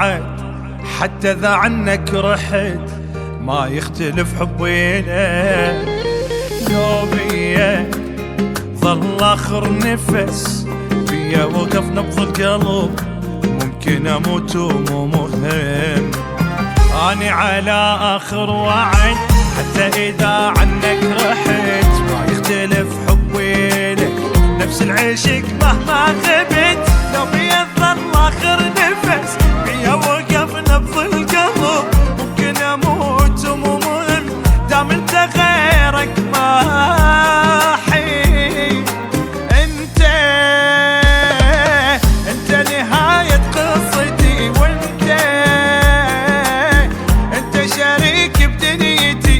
بعد حتى ذا عنك رحت ما يختلف حبي لك. لو بيا ظل آخر نفس بيا وقف نبض القلب ممكن أموت ومو مهم. أني على آخر وعد حتى إذا عنك رحت ما يختلف حبي لك. نفس العشق مهما غبت لو بيا ظل آخر نفس بيا وقف نبض القلب ممكن أموت ومو مهم. دام انت غيرك ماحي انت نهاية قصتي وانت شريك بدنيتي.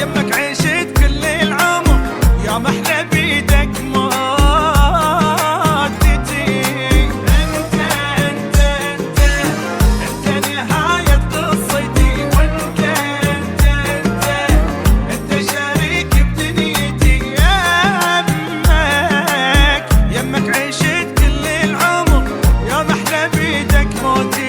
يمك عشت كل العمر يا محلى بيدك موتتي. انت نهاية قصتي وانت شريك بدنيتي. يمك عشت كل العمر يا محلى بيدك موتتي.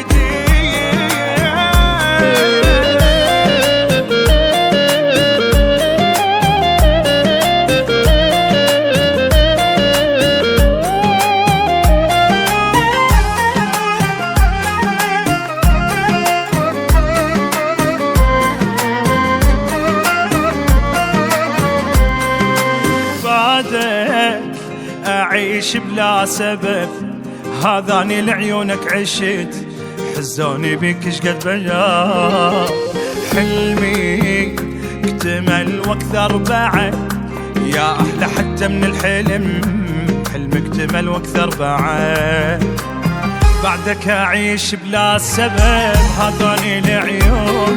أعيش بلا سبب هذاني لعيونك عشت حزوني بيك شقد بيا. حلمي اكتمل واكثر بعد يا أحلى حتى من الحلم. حلمي اكتمل واكثر بعدك أعيش بلا سبب هذاني لعيونك